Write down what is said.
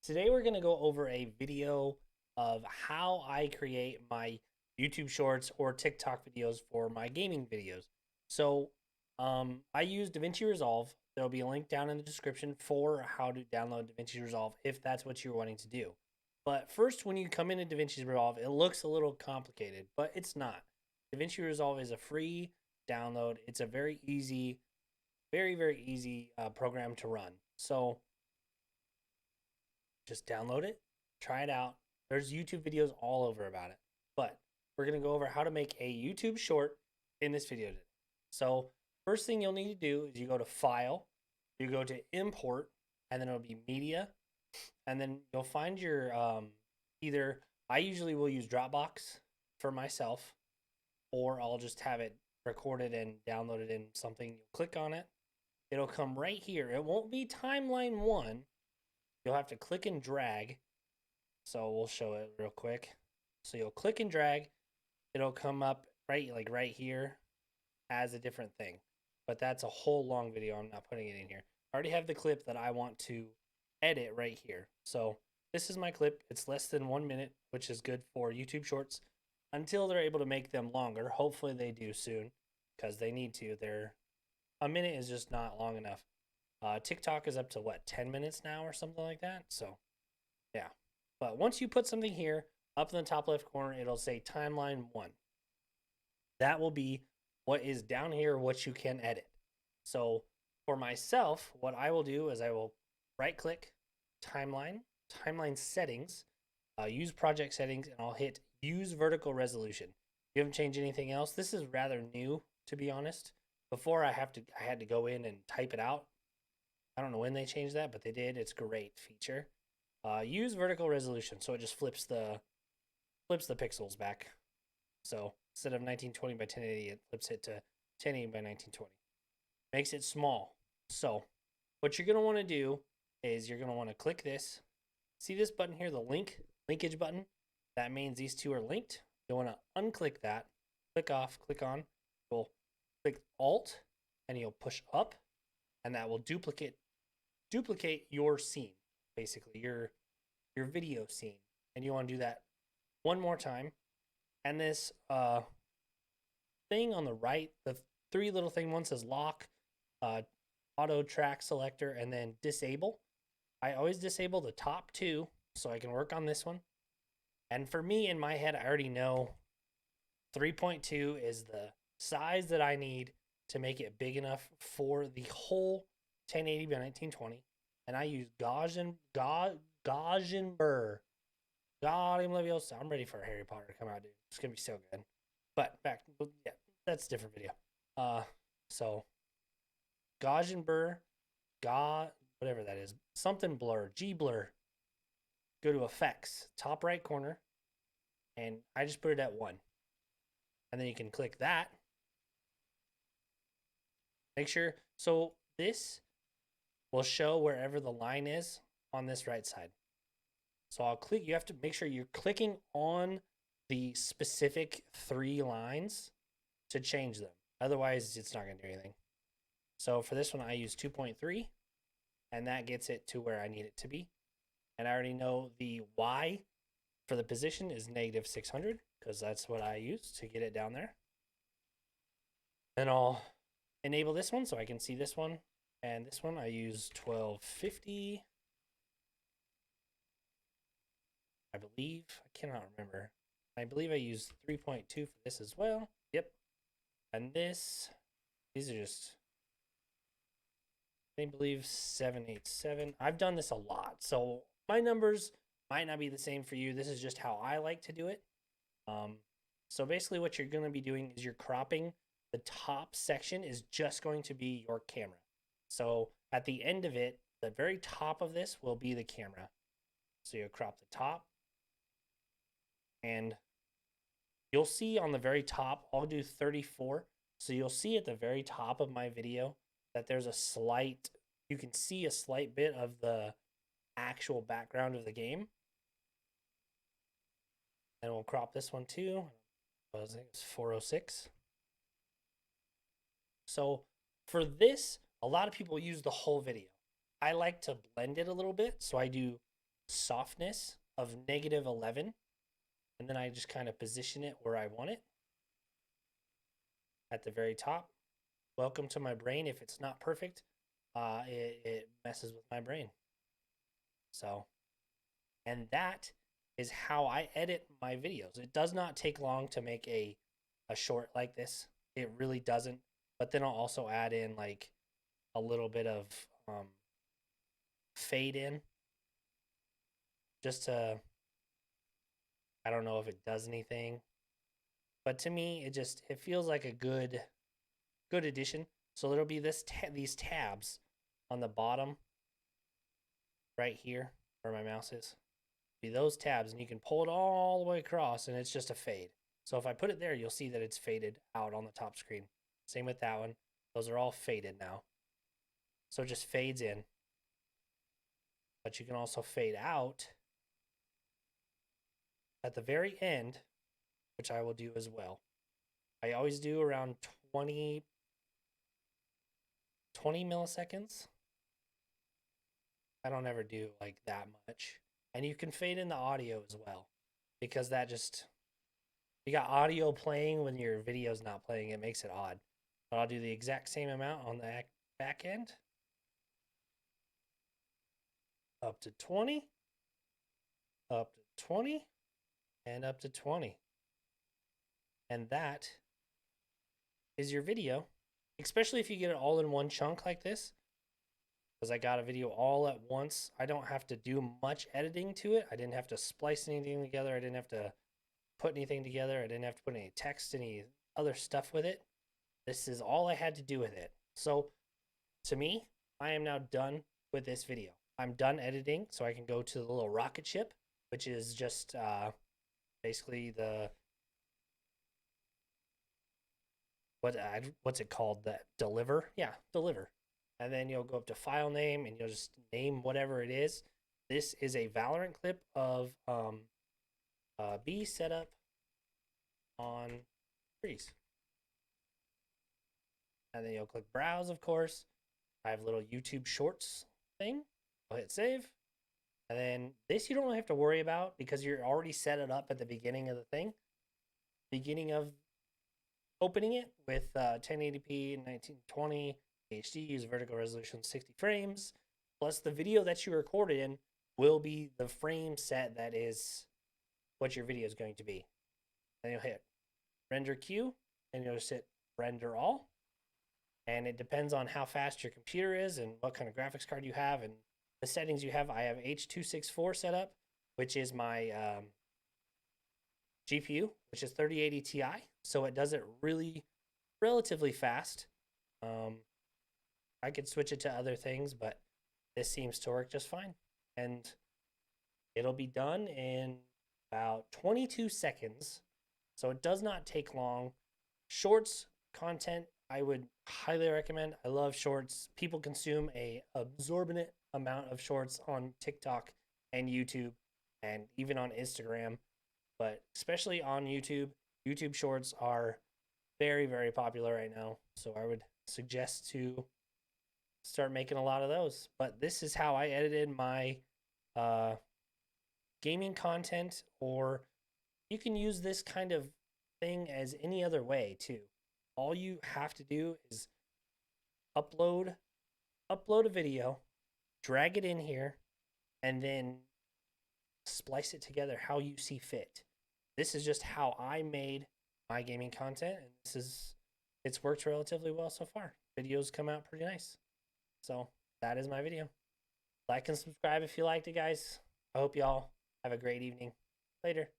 Today we're going to go over a video of how I create my YouTube shorts or TikTok videos for my gaming videos. I use DaVinci Resolve. There'll be a link down in the description for how to download DaVinci Resolve if that's what you're wanting to do. But first, when you come into DaVinci Resolve, it looks a little complicated, but it's not. DaVinci Resolve is a free download. It's a very easy, very easy program to run. So just download it, try it out. There's YouTube videos all over about it. But we're going to go over how to make a YouTube short in this video today. So, first thing you'll need to do is you go to File, you go to Import, and then it'll be Media. And then you'll find your either, I usually will use Dropbox for myself, or I'll just have it recorded and downloaded in something. You'll click on it, it'll come right here. It won't be timeline one, you'll have to click and drag. So we'll show it real quick. So you'll click and drag. It'll come up right here as a different thing. But that's a whole long video. I'm not putting it in here. I already have the clip that I want to edit right here. So this is my clip. It's less than 1 minute, which is good for YouTube Shorts until they're able to make them longer. Hopefully they do soon because they need to. A minute is just not long enough. TikTok is up to what, 10 minutes now or something like that. So yeah. But once you put something here up in the top left corner, it'll say timeline one. That will be what is down here, what you can edit. So for myself, what I will do is I will right click timeline, timeline settings, use project settings, and I'll hit use vertical resolution. You haven't changed anything else. This is rather new, to be honest. Before I had to go in and type it out. I don't know when they changed that, but they did. It's a great feature. Use vertical resolution, so it just flips the pixels back. So instead of 1920 by 1080, it flips it to 1080 by 1920. Makes it small. So what you're gonna want to do is you're gonna want to click this. See this button here, the linkage button? That means these two are linked. You want to unclick that, click off, click on. You'll click Alt, and you'll push up, and that will duplicate your scene, basically your video scene. And you want to do that one more time. And this thing on the right, the three little thing, one says lock, auto track selector, and then disable. I always disable the top two so I can work on this one. And for me, in my head, I already know 3.2 is the size that I need to make it big enough for the whole 1080 by 1920. And I use Gaussian Burr. God, I'm ready for Harry Potter to come out, dude. It's gonna be so good. But yeah, that's a different video. So Gaussian Burr, whatever that is, something blur, G blur. Go to effects, top right corner, and I just put it at 1. And then you can click that. Make sure, so this will show wherever the line is on this right side. So I'll click, you have to make sure you're clicking on the specific 3 lines to change them. Otherwise, it's not going to do anything. So for this one, I use 2.3, and that gets it to where I need it to be. And I already know the Y for the position is -600 because that's what I use to get it down there. And I'll enable this one so I can see this one. And this one I use 1250. I believe, I cannot remember. I believe I used 3.2 for this as well. Yep. And these are just, I believe 787. I've done this a lot, so my numbers might not be the same for you. This is just how I like to do it. So basically what you're going to be doing is you're cropping. The top section is just going to be your camera. So at the end of it, the very top of this will be the camera. So you'll crop the top. And you'll see on the very top, I'll do 34. So you'll see at the very top of my video that there's a slight, you can see a slight bit of the actual background of the game. And we'll crop this one too. I think it's 406. So for this, a lot of people use the whole video. I like to blend it a little bit. So I do softness of -11, and then I just kind of position it where I want it at the very top. Welcome to my brain. If it's not perfect, it messes with my brain. So, and that is how I edit my videos. It does not take long to make a short like this. It really doesn't. But then I'll also add in like a little bit of fade in, just to, I don't know if it does anything, but to me it feels like a good addition. So there'll be these tabs on the bottom right here where my mouse is. Be those tabs, and you can pull it all the way across, and it's just a fade. So if I put it there, you'll see that it's faded out on the top screen. Same with that one. Those are all faded now. So it just fades in. But you can also fade out at the very end, which I will do as well. I always do around 20 milliseconds. I don't ever do like that much. And you can fade in the audio as well, because that just, you got audio playing when your video's not playing, it makes it odd. But I'll do the exact same amount on the back end. Up to 20, up to 20, and up to 20. And that is your video, especially if you get it all in one chunk like this, because I got a video all at once. I don't have to do much editing to it. I didn't have to splice anything together. I didn't have to put anything together. I didn't have to put any text, any other stuff with it. This is all I had to do with it. So to me, I am now done with this video. I'm done editing, so I can go to the little rocket ship, which is just basically the, what's it called? That deliver? Yeah, deliver. And then you'll go up to file name, and you'll just name whatever it is. This is a Valorant clip of B setup on trees. And then you'll click browse, of course. I have a little YouTube Shorts thing. I'll hit save. And then this you don't really have to worry about, because you're already set it up at the beginning of the thing. Beginning of opening it with 1080p 1920 HD, use vertical resolution 60 frames. Plus the video that you recorded in will be the frame set that is what your video is going to be. Then you'll hit render queue, and you'll just hit render all. And it depends on how fast your computer is and what kind of graphics card you have and the settings you have. I have H.264 set up, which is my GPU, which is 3080 Ti. So it does it really relatively fast. I could switch it to other things, but this seems to work just fine. And it'll be done in about 22 seconds. So it does not take long. Shorts content, I would highly recommend. I love shorts. People consume a absorbent amount of shorts on TikTok and YouTube, and even on Instagram. But especially on YouTube, YouTube shorts are very, very popular right now. So I would suggest to start making a lot of those. But this is how I edited my gaming content, or you can use this kind of thing as any other way too. All you have to do is upload a video, drag it in here, and then splice it together how you see fit. This is just how I made my gaming content, and it's worked relatively well so far. Videos come out pretty nice. So that is my video. Like and subscribe if you liked it, guys. I hope y'all have a great evening. Later.